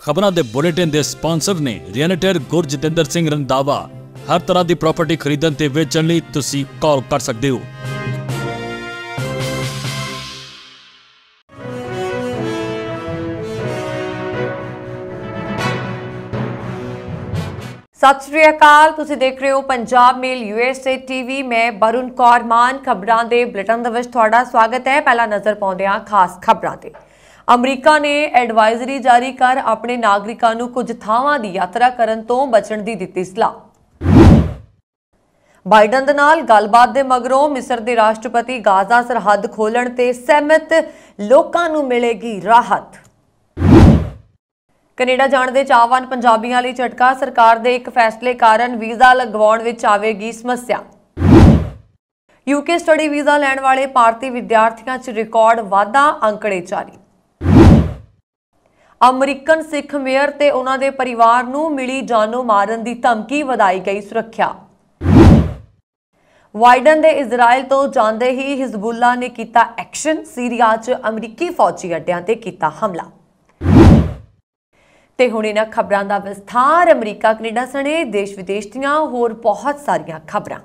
खबरों के बुलेटिन के स्पॉन्सर ने रियल्टर गुरजितेंद्र सिंह रंधावा। हर तरह की प्रॉपर्टी खरीदण ते वेचण लई तुसीं कॉल कर सकते हो। सत श्री अकाल, तुसीं देख रहे हो पंजाब मेल यूएसए टीवी। मैं वरुण कौर मान। खबरां दे बुलेटिन दे विच तुहाडा स्वागत है। पहला नज़र पाउंदे हां खास खबरां ते। अमरीका ने एडवाइजरी जारी कर अपने नागरिकां नूं कुछ थावां दी यात्रा करन तों बचण दी दित्ती सलाह। बाइडन दे नाल गलबात दे मगरों मिस्र दे राष्ट्रपति गाजा सरहद खोलण ते सहमत, लोकां नूं मिलेगी राहत। कनेडा जाण दे चाहवान पंजाबियां लई झटका, सरकार दे एक फैसले कारण वीज़ा लगवाउण विच आवेगी समस्या। यूके स्टडी वीज़ा लैण वाले भारती विद्यार्थियों च रिकॉर्ड वाधा, आंकड़े जारी। अमरीकन सिख मेयर ते उन्हां दे परिवार नूं मिली जानो मारन दी धमकी, वधाई गई सुरक्षा। बाइडन दे इजराइल तो जांदे ही हिजबुल्ला ने कीता एक्शन, सीरिया च अमरीकी फौजी अड्डियां ते कीता हमला। ते हुण इन्हां खबरां दा विस्तार। अमरीका कनेडा सने देश विदेश दीआं होर बहुत सारियां खबरां।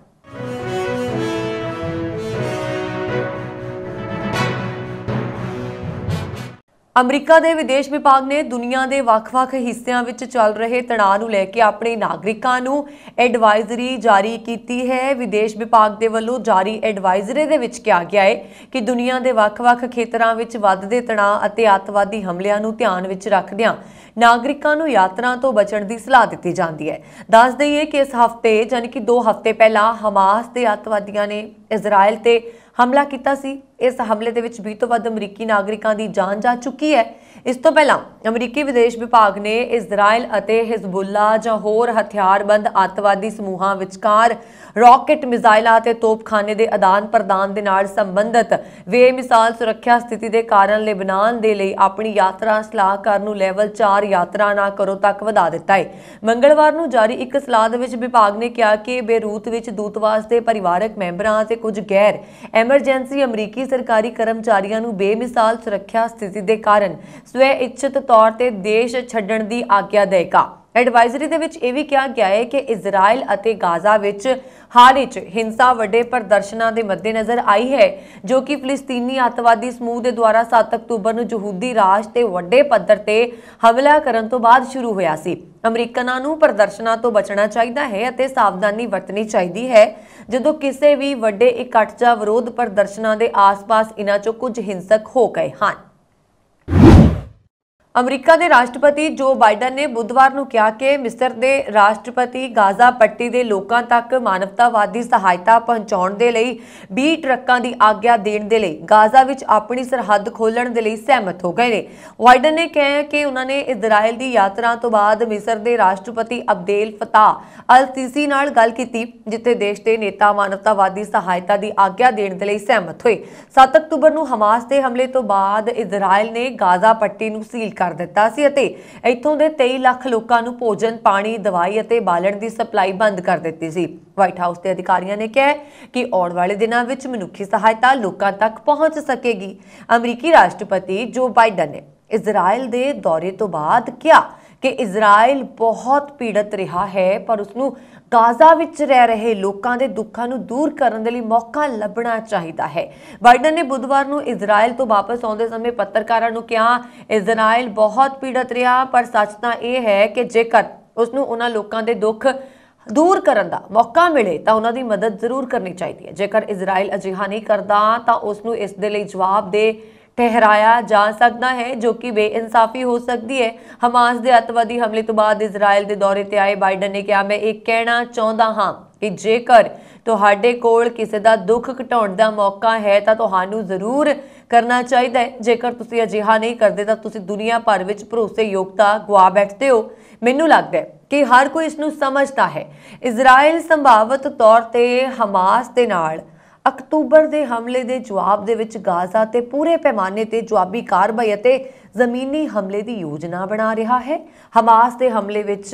अमरीका के विदेश विभाग ने दुनिया के ਵੱਖ-ਵੱਖ हिस्सों में चल रहे तणाव ਨੂੰ ਲੈ ਕੇ अपने नागरिकों ਨੂੰ एडवाइजरी जारी की है। विदेश विभाग के वलों जारी एडवाइजरी ਦੇ ਵਿੱਚ ਕਿਹਾ ਗਿਆ ਹੈ कि दुनिया के ਵੱਖ-ਵੱਖ ਖੇਤਰਾਂ ਵਿੱਚ ਵੱਧਦੇ ਤਣਾਅ ਅਤੇ ਅੱਤਵਾਦੀ ਹਮਲਿਆਂ ਨੂੰ ਧਿਆਨ ਵਿੱਚ ਰੱਖਦਿਆਂ नागरिकों ਨੂੰ यात्रा तो बचण की सलाह दी जाती है। दस दईए कि इस हफ्ते यानी कि 2 हफ्ते पहला हमास के अतवादियों ने इजराइल ते हमला किया सी। इस हमले दे विच 20 तो वध अमरीकी नागरिकों की जान जा चुकी है। इस तो पहला अमरीकी विदेश विभाग ने इजराइल अते हिजबुल्ला जां होर हथियारबंद अतवादी समूहां विचकार रॉकेट मिसाइलां ते तोपखाने के आदान प्रदान दे नाल संबंधित बेमिसाल सुरक्षा स्थिति के कारण लेबनान दे लई अपनी यात्रा सलाहकार नूं लेवल 4 यात्रा ना करो तक वधा दिता है। मंगलवार नूं जारी एक सलाह दे विच विभाग ने कहा कि बेरूत विच दूतावास के परिवारक मैंबरां ते कुछ गैर एमरजेंसी अमरीकी सरकारी कर्मचारियों नूं बेमिसाल सुरक्षा स्थिति के कारण स्वै इच्छित तौर पर देश छड्डण की आग्ञा देगा। एडवाइजरी दे विच यह भी कहा गया है कि इजराइल अते गाजा विच हाल ही हिंसा वड्डे प्रदर्शनों के मद्देनज़र आई है, जो कि फिलिस्तीनी अतवादी समूह के द्वारा 7 अक्तूबर नूं यहूदी राज ते वड्डे पद्धर ते हमला करन तो बाद शुरू होया सी। अमरीकनां नूं प्रदर्शनों तो बचना चाहिए है अते सावधानी वरतनी चाहिए है जदों किसी भी वड्डे इकट्ठ जां विरोध प्रदर्शनों के आस पास इन्हां चों कुछ हिंसक हो गए हैं। अमरीका के राष्ट्रपति जो बाइडन ने बुधवार को कहा कि मिस्र के राष्ट्रपति गाजा पट्टी के लोगों तक मानवतावादी सहायता पहुँचाने के लिए 20 ट्रकों की आग्ञा देने के लिए गाजा विच अपनी सरहद खोलने के लिए सहमत हो गए हैं। बाइडन ने कहा कि उन्होंने इजराइल की यात्रा तो बाद मिस्र के राष्ट्रपति अब्देल फताह अल सीसी नाल गल की, जिथे देश के नेता मानवतावादी सहायता की आग्ञा देने के लिए सहमत हुए। 7 अक्तूबर को हमास के हमले तो बाद इजराइल ने गाजा पट्टी नूं सील कर दिता सी अते इत्थों दे 23 लाख लोकां नूं भोजन, पानी, दवाई अते बालण की सप्लाई बंद कर दी सी। व्हाइट हाउस के अधिकारियों ने कहा कि आने वाले दिनों में मनुखी सहायता लोकां तक पहुंच सकेगी। अमरीकी राष्ट्रपति जो बाइडन ने इजराइल के दौरे तो बाद कहा कि इजराइल बहुत पीड़ित रहा है, पर उसनूं गाजा विच रह रहे लोगों के दुखों को दूर करने के लिए मौका लभना चाहिए है। बाइडन ने बुधवार को इजराइल तो वापस आते समय पत्रकारों को कहा, इजराइल बहुत पीड़ित रहा, पर सच तो यह है कि जेकर उसनूं उन्हां लोगों के दुख दूर करने का मौका मिले तो उन्होंने मदद जरूर करनी चाहिए है। जेकर इजराइल अजिहा नहीं करता तो उसनूं इस दे लई जवाब दे ठहराया जा सकता है, जो कि बेइंसाफी हो सकती है। हमास के अतवादी हमले तो बाद इजराइल के दौरे पर आए बाइडन ने कहा, मैं एक कहना चाहता हाँ कि जेकर तुहाडे कोल किसी का दुख घटाउण का मौका है तो तुहानूं जरूर करना चाहिए है। जेकर तुसीं अजिहा नहीं करते तो तुसीं दुनिया भर में भरोसेयोग्यता गवा बैठते हो। मैनूं लगदा है कि हर कोई इसनूं समझदा है। इजराइल संभावित तौर पर हमास दे नाल अक्तूबर के हमले के जवाब दे विच गाजा ते पूरे पैमाने ते जवाबी कार्रवाई अते जमीनी हमले की योजना बना रहा है। हमास के हमले विच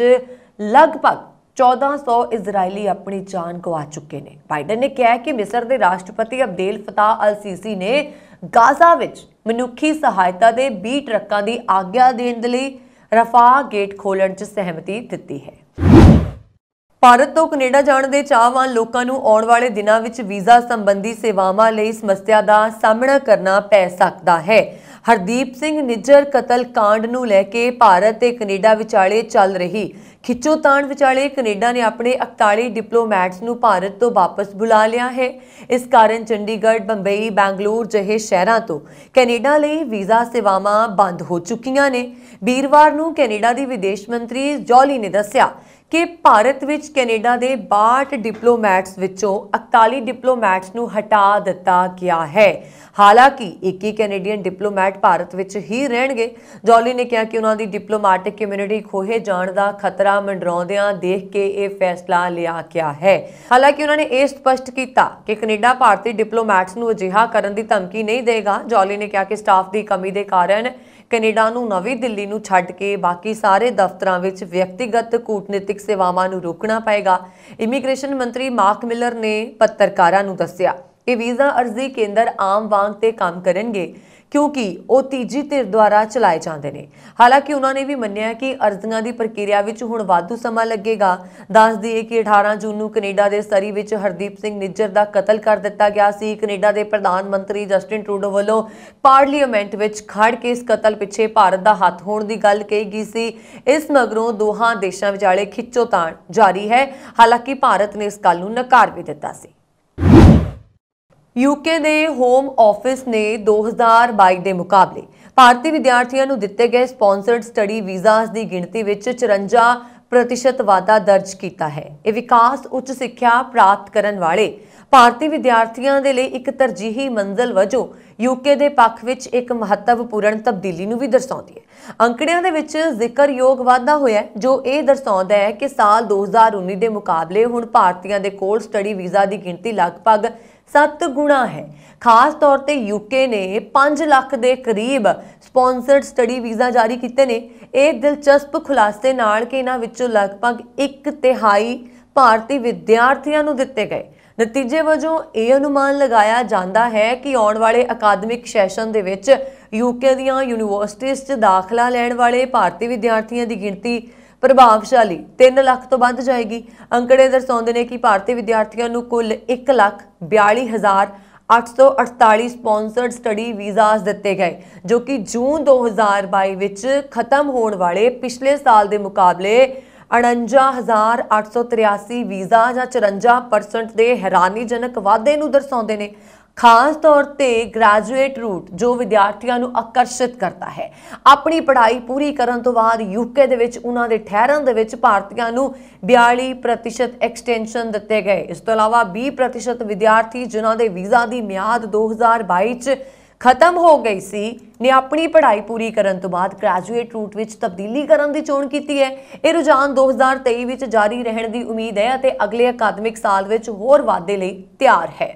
लगभग 1400 इजरायली अपनी जान गवा चुके हैं। बाइडन ने कहा कि मिस्र के राष्ट्रपति अब्देल फताह अल सीसी ने गाजा विच मनुखी सहायता के 20 ट्रकों की आग्ञा देने के लिए ਰਫਾਹ ਗੇਟ ਖੋਲ੍ਹਣ 'ਚ ਸਹਿਮਤੀ ਦਿੱਤੀ ਹੈ। ਭਾਰਤ ਤੋਂ ਕੈਨੇਡਾ ਜਾਣ ਦੇ ਚਾਹਵਾਨ ਲੋਕਾਂ ਨੂੰ ਆਉਣ ਵਾਲੇ ਦਿਨਾਂ ਵਿੱਚ ਵੀਜ਼ਾ ਸੰਬੰਧੀ ਸੇਵਾਵਾਂ ਲਈ ਸਮੱਸਿਆ ਦਾ ਸਾਹਮਣਾ ਕਰਨਾ ਪੈ ਸਕਦਾ ਹੈ। ਹਰਦੀਪ ਸਿੰਘ ਨਿੱਜਰ ਕਤਲ ਕਾਂਡ ਨੂੰ ਲੈ ਕੇ ਭਾਰਤ ਤੇ ਕੈਨੇਡਾ ਵਿਚਾਲੇ ਚੱਲ ਰਹੀ ਖਿੱਚੋਤਾਣ ਵਿਚਾਲੇ ਕੈਨੇਡਾ ਨੇ ਆਪਣੇ 41 ਡਿਪਲੋਮੈਟਸ ਨੂੰ ਭਾਰਤ ਤੋਂ ਵਾਪਸ ਬੁਲਾ ਲਿਆ ਹੈ। ਇਸ ਕਾਰਨ ਚੰਡੀਗੜ੍ਹ, ਬੰਬਈ, ਬੈਂਗਲੁਰੂ ਜਿਹੇ ਸ਼ਹਿਰਾਂ ਤੋਂ ਕੈਨੇਡਾ ਲਈ ਵੀਜ਼ਾ ਸੇਵਾਵਾਂ ਬੰਦ ਹੋ ਚੁੱਕੀਆਂ ਨੇ। ਵੀਰਵਾਰ ਨੂੰ ਕੈਨੇਡਾ ਦੀ ਵਿਦੇਸ਼ ਮੰਤਰੀ ਜੋਲੀ ਨੇ ਦੱਸਿਆ ਕਿ ਭਾਰਤ ਵਿੱਚ ਕੈਨੇਡਾ ਦੇ 62 ਡਿਪਲੋਮੈਟਸ ਵਿੱਚੋਂ 41 ਡਿਪਲੋਮੈਟਸ ਨੂੰ ਹਟਾ ਦਿੱਤਾ ਗਿਆ ਹੈ। ਹਾਲਾਂਕਿ ਇੱਕ ਹੀ ਕੈਨੇਡੀਅਨ ਡਿਪਲੋਮੈਟ ਭਾਰਤ ਵਿੱਚ ਹੀ ਰਹਿਣਗੇ। ਜੋਲੀ ਨੇ ਕਿਹਾ ਕਿ ਉਹਨਾਂ ਦੀ ਡਿਪਲੋਮੈਟਿਕ ਕਮਿਊਨਿਟੀ ਖੋਹੇ ਜਾਣ ਦਾ ਖਤਰਾ ਮੰਡਰਾਉਂਦਿਆਂ ਦੇਖ ਕੇ ਇਹ ਫੈਸਲਾ ਲਿਆ ਗਿਆ ਹੈ। ਹਾਲਾਂਕਿ ਉਹਨਾਂ ਨੇ ਇਹ ਸਪਸ਼ਟ ਕੀਤਾ ਕਿ ਕੈਨੇਡਾ ਭਾਰਤੀ ਡਿਪਲੋਮੈਟਸ ਨੂੰ ਅਜਿਹਾ ਕਰਨ ਦੀ ਧਮਕੀ ਨਹੀਂ ਦੇਗਾ। ਜੋਲੀ ਨੇ ਕਿਹਾ ਕਿ ਸਟਾਫ ਦੀ ਕਮੀ ਦੇ ਕਾਰਨ ਕੈਨੇਡਾ ਨੂੰ ਨਵੀਂ ਦਿੱਲੀ ਨੂੰ ਛੱਡ ਕੇ ਬਾਕੀ ਸਾਰੇ ਦਫ਼ਤਰਾਂ ਵਿੱਚ ਵਿਅਕਤੀਗਤ ਕੂਟਨੀਤਿਕ ਸੇਵਾਵਾਂ ਨੂੰ ਰੋਕਣਾ ਪਏਗਾ। ਇਮੀਗ੍ਰੇਸ਼ਨ ਮੰਤਰੀ ਮਾਰਕ ਮਿਲਰ ਨੇ ਪੱਤਰਕਾਰਾਂ ਨੂੰ ਦੱਸਿਆ ਕਿ ਵੀਜ਼ਾ ਅਰਜ਼ੀ ਕੇਂਦਰ ਆਮ ਵਾਂਗ ਤੇ ਕੰਮ ਕਰਨਗੇ ਕਿਉਂਕਿ ਉਹ ਤੀਜੀ ਧਿਰ ਦੁਆਰਾ ਚਲਾਏ ਜਾਂਦੇ ਨੇ। ਹਾਲਾਂਕਿ ਉਹਨਾਂ ਨੇ ਵੀ ਮੰਨਿਆ ਕਿ ਅਰਜ਼ੀਆਂ ਦੀ ਪ੍ਰਕਿਰਿਆ ਵਿੱਚ ਹੁਣ ਵਾਧੂ ਸਮਾਂ ਲੱਗੇਗਾ। ਦੱਸ ਦਈਏ ਕਿ 18 ਜੂਨ ਨੂੰ ਕੈਨੇਡਾ ਦੇ ਸਰੀ ਵਿੱਚ ਹਰਦੀਪ ਸਿੰਘ ਨਿੱਜਰ ਦਾ ਕਤਲ ਕਰ ਦਿੱਤਾ ਗਿਆ ਸੀ। ਕੈਨੇਡਾ ਦੇ ਪ੍ਰਧਾਨ ਮੰਤਰੀ ਜਸਟਿਨ ਟਰੂਡੋ ਵੱਲੋਂ ਪਾਰਲੀਮੈਂਟ ਵਿੱਚ ਖੜ ਕੇ ਇਸ ਕਤਲ ਪਿੱਛੇ ਭਾਰਤ ਦਾ ਹੱਥ ਹੋਣ ਦੀ ਗੱਲ ਕਹੀ ਗਈ ਸੀ। ਇਸ ਮਗਰੋਂ ਦੋਹਾਂ ਦੇਸ਼ਾਂ ਵਿਚਾਲੇ ਖਿੱਚੋਤਾਣ ਜਾਰੀ ਹੈ। ਹਾਲਾਂਕਿ ਭਾਰਤ ਨੇ ਇਸ ਗੱਲ ਨੂੰ ਨਕਾਰ ਵੀ ਦਿੱਤਾ ਸੀ। यूके ਦੇ ਹੋਮ ਆਫਿਸ ਨੇ 2022 ਦੇ ਮੁਕਾਬਲੇ ਭਾਰਤੀ ਵਿਦਿਆਰਥੀਆਂ ਨੂੰ ਦਿੱਤੇ ਗਏ ਸਪਾਂਸਰਡ ਸਟੱਡੀ ਵੀਜ਼ਾਸ ਦੀ ਗਿਣਤੀ ਵਿੱਚ 54% ਵਾਧਾ ਦਰਜ ਕੀਤਾ ਹੈ। ਇਹ ਵਿਕਾਸ ਉੱਚ ਸਿੱਖਿਆ ਪ੍ਰਾਪਤ ਕਰਨ ਵਾਲੇ ਭਾਰਤੀ ਵਿਦਿਆਰਥੀਆਂ ਦੇ ਲਈ ਇੱਕ ਤਰਜੀਹੀ ਮੰਜ਼ਿਲ ਵਜੋਂ यूके ਦੇ ਪੱਖ ਵਿੱਚ ਇੱਕ ਮਹੱਤਵਪੂਰਨ ਤਬਦੀਲੀ ਨੂੰ ਵੀ ਦਰਸਾਉਂਦੀ ਹੈ। ਅੰਕੜਿਆਂ ਦੇ ਵਿੱਚ ਜ਼ਿਕਰਯੋਗ ਵਾਧਾ ਹੋਇਆ ਜੋ ਇਹ ਦਰਸਾਉਂਦਾ ਹੈ ਕਿ ਸਾਲ 2019 ਦੇ ਮੁਕਾਬਲੇ ਹੁਣ ਭਾਰਤੀਆਂ ਦੇ ਕੋਲ ਸਟੱਡੀ ਵੀਜ਼ਾ ਦੀ ਗਿਣਤੀ ਲਗਭਗ 7 ਗੁਣਾ है। खास तौर पर यूके ने 5 लाख के करीब स्पॉन्सर्ड स्टडी वीज़ा जारी किए ने। एक दिलचस्प खुलासे नाल कि इन्हां विचों लगभग 1/3 भारतीय विद्यार्थियों नूं दिते गए। नतीजे वजों यह अनुमान लगाया जाता है कि आने वाले अकादमिक सैशन दे विच यूके दीआं यूनीवर्सिटीज़ च दाखला लैण वाले भारतीय विद्यार्थियों की गिणती प्रभावशाली 3 लाख तो ਵੱਧ जाएगी। अंकड़े दर्शाते हैं कि भारतीय विद्यार्थियों को कुल 1,42,848 स्पॉन्सर्ड स्टडी वीज़ास दिते गए जो कि जून 2022 विच खत्म होने वाले पिछले साल के मुकाबले 49,883 वीज़ा या 54% के हैरानीजनक वाधे नूं दर्शाते हैं। खास तौर पर ग्रैजुएट रूट जो विद्यार्थियों को आकर्षित करता है। अपनी पढ़ाई पूरी करने तो बाद यूके दे विच उन्हां दे ठहरन दे विच भारतीयों को 42% एक्सटेंशन दिते गए। इस तो इलावा 20% विद्यार्थी जिन्हां दे वीज़ा की म्याद 2022 खत्म हो गई सी ने अपनी पढ़ाई पूरी करने तो बाद ग्रैजुएट रूट विच तब्दीली करने की चोण की है। यह रुझान 2023 विच जारी रहने की उम्मीद है और अगले अकादमिक साल विच होर वाधे लई तैयार है।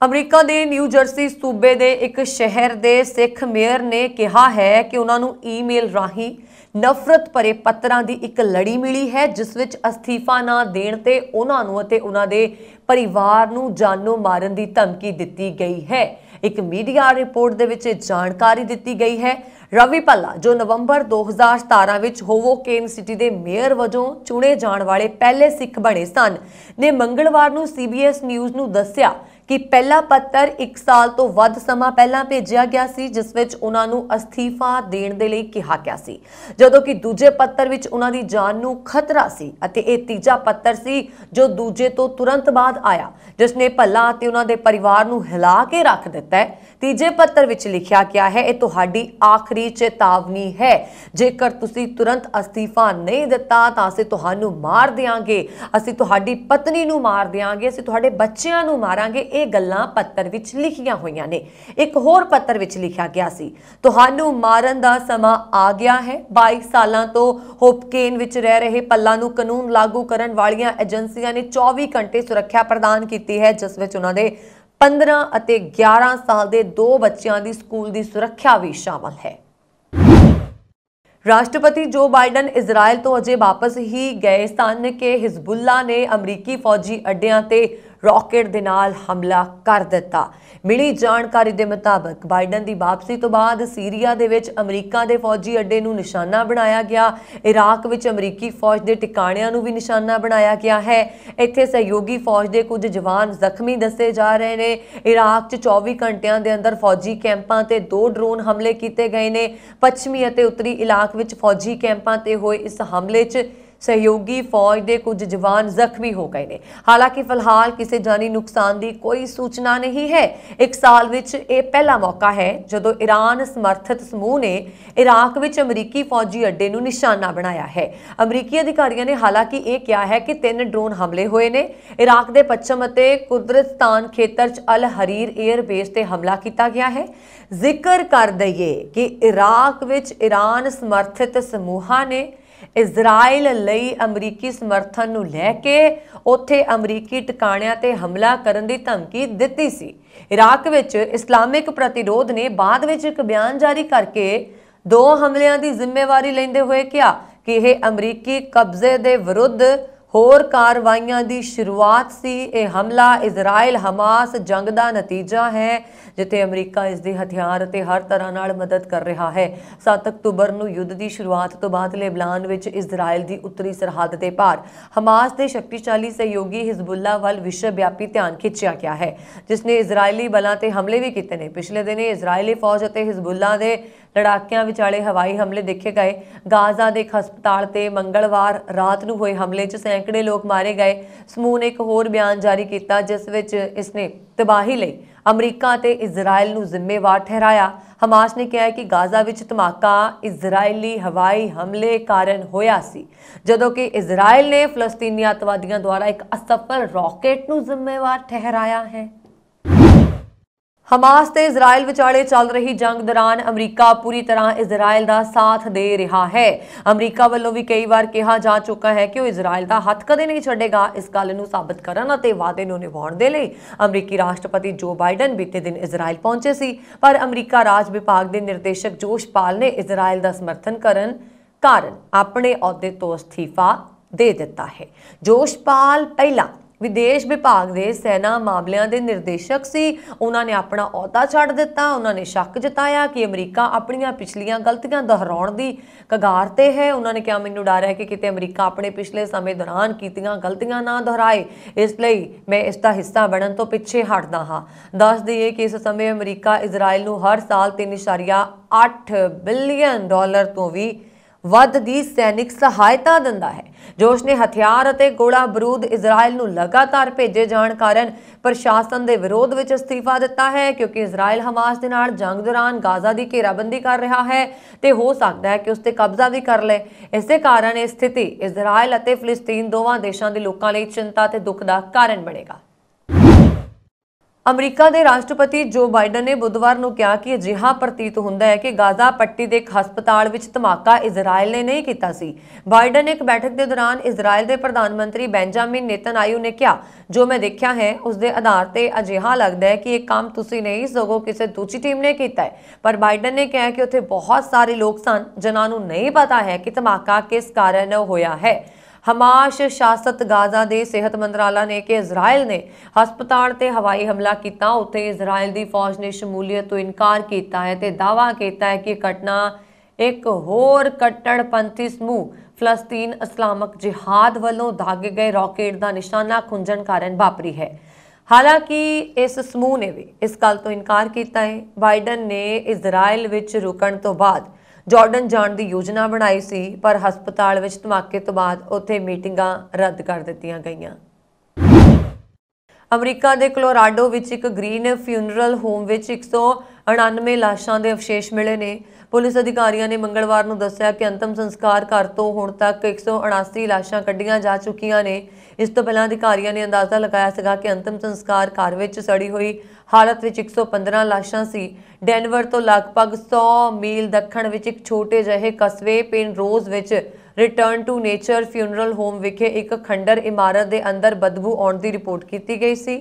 अमरीका के न्यू जर्सी सूबे के एक शहर के सिख मेयर ने कहा है कि उन्होंने ईमेल राही नफरत भरे पत्रों की एक लड़ी मिली है जिस विच अस्तीफा ना देण ते उन्होंने उन्हां दे परिवार नूं जानो मारन की धमकी दी गई है। एक मीडिया रिपोर्ट दे विच जानकारी दी गई है। रवि भल्ला जो नवंबर 2017 विच होवोकेन सिटी के मेयर वजों चुने जाने वाले पहले सिख बने सन ने मंगलवार नूं CBS न्यूज़ नूं दस्सिया कि पहला पत्र 1 साल तो वध समा पहला भेजिया गया सी जिस विच उन्हां नूं अस्तीफा देण दे लई कहा गया सी जदों कि दूजे पत्र विच उन्हां दी जान नूं खतरा सी अते इह तीजा पत्र सी जो दूजे तो तुरंत बाद आया जिसने भल्ला अते उन्हां दे परिवार नूं हिला के रख दिता है। तीजे पत्र विच लिखिया गया है इह तुहाडी आखिरी चेतावनी है, जेकर तुसीं तुरंत अस्तीफा नहीं दिता तां असीं तुहानूं मार देवांगे, असीं तुहाडी पत्नी नूं मार देवांगे, असीं तुहाडे बच्चिआं नूं मारांगे। ਇਹ ਗੱਲਾਂ ਪੱਤਰ ਵਿੱਚ ਲਿਖੀਆਂ ਹੋਈਆਂ ਨੇ। ਇੱਕ ਹੋਰ ਪੱਤਰ ਵਿੱਚ ਲਿਖਿਆ ਗਿਆ ਸੀ ਤੁਹਾਨੂੰ ਮਾਰਨ ਦਾ ਸਮਾਂ ਆ ਗਿਆ ਹੈ। 22 ਸਾਲਾਂ ਤੋਂ ਹੋਪਕੇਨ ਵਿੱਚ ਰਹਿ ਰਹੇ ਭੱਲਾ ਨੂੰ ਕਾਨੂੰਨ ਲਾਗੂ ਕਰਨ ਵਾਲੀਆਂ ਏਜੰਸੀਆਂ ਨੇ 24 ਘੰਟੇ ਸੁਰੱਖਿਆ ਪ੍ਰਦਾਨ ਕੀਤੀ ਹੈ ਜਿਸ ਵਿੱਚ ਉਹਨਾਂ ਦੇ 15 ਅਤੇ 11 ਸਾਲ ਦੇ 2 ਬੱਚਿਆਂ ਦੀ ਸਕੂਲ ਦੀ ਸੁਰੱਖਿਆ ਵੀ ਸ਼ਾਮਲ ਹੈ। राष्ट्रपति जो बाइडन इजराइल तो अजे वापस ही गए सन कि हिजबुल्ला ने अमरीकी फौजी अड्डियां ते ਰੌਕੇਟ ਦੇ ਨਾਲ ਹਮਲਾ ਕਰ ਦਿੱਤਾ। ਮਿਲੀ ਜਾਣਕਾਰੀ ਦੇ ਮੁਤਾਬਕ ਬਾਈਡਨ ਦੀ ਵਾਪਸੀ ਤੋਂ ਬਾਅਦ ਸੀਰੀਆ ਦੇ ਵਿੱਚ ਅਮਰੀਕਾ ਦੇ ਫੌਜੀ ਅੱਡੇ ਨੂੰ ਨਿਸ਼ਾਨਾ ਬਣਾਇਆ ਗਿਆ। ਇਰਾਕ ਵਿੱਚ ਅਮਰੀਕੀ ਫੌਜ ਦੇ ਟਿਕਾਣਿਆਂ ਨੂੰ ਵੀ ਨਿਸ਼ਾਨਾ ਬਣਾਇਆ ਗਿਆ ਹੈ। ਇੱਥੇ ਸਹਿਯੋਗੀ ਫੌਜ ਦੇ ਕੁਝ ਜਵਾਨ ਜ਼ਖਮੀ ਦੱਸੇ ਜਾ ਰਹੇ ਨੇ। ਇਰਾਕ 'ਚ 24 ਘੰਟਿਆਂ ਦੇ ਅੰਦਰ ਫੌਜੀ ਕੈਂਪਾਂ ਤੇ 2 ਡਰੋਨ ਹਮਲੇ ਕੀਤੇ ਗਏ ਨੇ। ਪੱਛਮੀ ਅਤੇ ਉੱਤਰੀ ਇਲਾਕੇ ਵਿੱਚ ਫੌਜੀ ਕੈਂਪਾਂ ਤੇ ਹੋਏ ਇਸ ਹਮਲੇ 'ਚ सहयोगी फौज के कुछ जवान जख्मी हो गए ने। हालांकि फिलहाल किसी जानी नुकसान की कोई सूचना नहीं है। एक साल विच ये पहला मौका है जदों ईरान समर्थित समूह ने इराक विच अमरीकी फौजी अड्डे नूं निशाना बनाया है। अमरीकी अधिकारियों ने हालांकि ये कहा है कि 3 ड्रोन हमले हुए ने। इराक के पश्चिम ਅਤੇ कुर्दिस्तान खेतर च अल हरीर एयरबेस ते हमला किया गया है। जिक्र कर दईए कि इराक विच ईरान समर्थित समूहां ने इजराइल लई अमरीकी समर्थन नूं लैके उत्थे अमरीकी टिकाणियां ते हमला करन दी धमकी दित्ती सी। इराक विच इस्लामिक प्रतिरोध ने बाद विच एक बयान जारी करके 2 हमलियां दी जिम्मेवारी लैंदे होए कहा कि यह अमरीकी कब्जे दे विरुद्ध होर कार्रवाइयां दी शुरुआत सी। यह हमला इजराइल हमास जंग दा नतीजा है जिथे अमरीका इसके हथियार ते हर तरह नाल मदद कर रहा है। 7 अक्तूबर नूं युद्ध की शुरुआत तो बाद लेबनान विच इजराइल की उत्तरी सरहद के पार हमास के शक्तिशाली सहयोगी हिजबुल्ला वाल विश्वव्यापी ध्यान खिंचिया गया है जिसने इजरायली बलों ते हमले भी किए हैं। पिछले दिने इजरायली फौज और हिजबुल्ला के लड़ाकियां विचाले हवाई हमले देखे गए। गाजा के एक हस्पताल ते मंगलवार रात नूं होए हमले च सैकड़े लोग मारे गए। समूह ने एक होर बयान जारी किया जिस विच इसने तबाही लई अमरीका ते इजराइल नूं जिम्मेवार ठहराया। हमास ने कहा कि गाजा विच धमाका इजरायली हवाई हमले कारण होया सी जदों कि इजराइल ने फलस्तीनी अतवादियों द्वारा एक असफल रॉकेट नूं जिम्मेवार ठहराया है। हमास ते इजराइल विचाले चल रही जंग दौरान अमरीका पूरी तरह इजराइल का साथ दे रहा है। अमरीका वालों भी कई बार कहा जा चुका है कि वह इजराइल का हथ कदे नहीं छड्डेगा। इस गल नूं साबित करन अते वादे नूं निभाउण दे लई अमरीकी राष्ट्रपति जो बाइडन बीते दिन इजराइल पहुंचे सी, पर अमरीका राज विभाग के निर्देशक जोश पाल ने इजराइल का समर्थन करन कारण अपने अहुदे तो अस्तीफा दे दिता है। जोश पाल पहला विदेश विभाग के सेना मामलों के निर्देशक सी। उन्होंने अपना अहुदा छड्ड दिता। उन्होंने शक जताया कि अमरीका अपनियां पिछलियां गलतियां दोहराउण दी कगार ते है। उन्होंने कहा मैनूं डर है कि किते अमरीका अपने पिछले समय दौरान कीतियां गलतियां ना दोहराए, इसलिए मैं इसका हिस्सा बनन तो पिछे हटदा हाँ। दस दईए कि इस समय अमरीका इजराइल नूं हर साल $3.8 बिलियन तो भी वध दी सैनिक सहायता दिंदा है। जोश ने हथियार और गोला बरूद इजराइल नूं लगातार भेजे जाण कारण प्रशासन के विरोध विच अस्तीफा दिता है क्योंकि इजराइल हमास दे नाल जंग दौरान गाजा की घेराबंदी कर रहा है तो हो सकता है कि उस ते कब्जा भी कर ले। इस कारण यह स्थिति इजराइल और फिलिस्तीन दोवां देशों के लोगों लई चिंता ते दुख का कारण बनेगा। अमरीका के राष्ट्रपति जो बाइडन ने बुधवार को कहा कि अजिहा प्रतीत होंदा है कि गाजा पट्टी के एक हस्पताल विच धमाका इजराइल ने नहीं किया सी। बाइडन ने एक बैठक के दौरान इजराइल के प्रधानमंत्री बेंजामिन नेतनयाहू ने कहा जो मैं देखा है उसके आधार पर अजिहा लगता है कि एक काम तुसी नहीं सगों किसी दूसरी टीम ने किया है। पर बाइडन ने कहा कि उत्थे बहुत सारे लोग सन जिन्हां नूं नहीं पता है कि धमाका किस कारण होया है। हमास शासित गाजा के सेहत मंत्रालय ने कि इजराइल ने हस्पताल ते हवाई हमला किया उत्थे इजराइल की फौज ने शमूलियत तो इनकार किया है तो दावा किया है कि घटना एक होर कट्टड़पंथी समूह फलस्तीन इस्लामिक जिहाद वालों दागे गए रॉकेट का निशाना खुंजण कारण वापरी है। हालांकि इस समूह ने भी इस गल तो इनकार किया है। बाइडन ने इजराइल विच रुकण तो बाद जॉर्डन जाण दी योजना बनाई सी पर हस्पताल विच धमाके तो बाद उत्थे मीटिंगां रद्द कर दित्तियां गईयां। अमरीका के कोलोराडो विच एक ग्रीन फ्यूनरल होम विच 199 लाशां के अवशेष मिले ने। पुलिस अधिकारियों ने मंगलवार नूं दस्सिया कि अंतिम संस्कार घर तो हुण तक 179 लाशां कढ़ियां जा चुकियां ने। इस तो पहला अधिकारियों ने अंदाजा लगाया सीगा कि अंतिम संस्कार घर विच सड़ी हुई हालत विच 115 लाशां सी। डेनवर तो लगभग 100 मील दक्षिण विच एक छोटे जहे कस्बे Penrose which return to nature funeral home विखे एक खंडर इमारत के अंदर बदबू आउण दी रिपोर्ट की गई सी।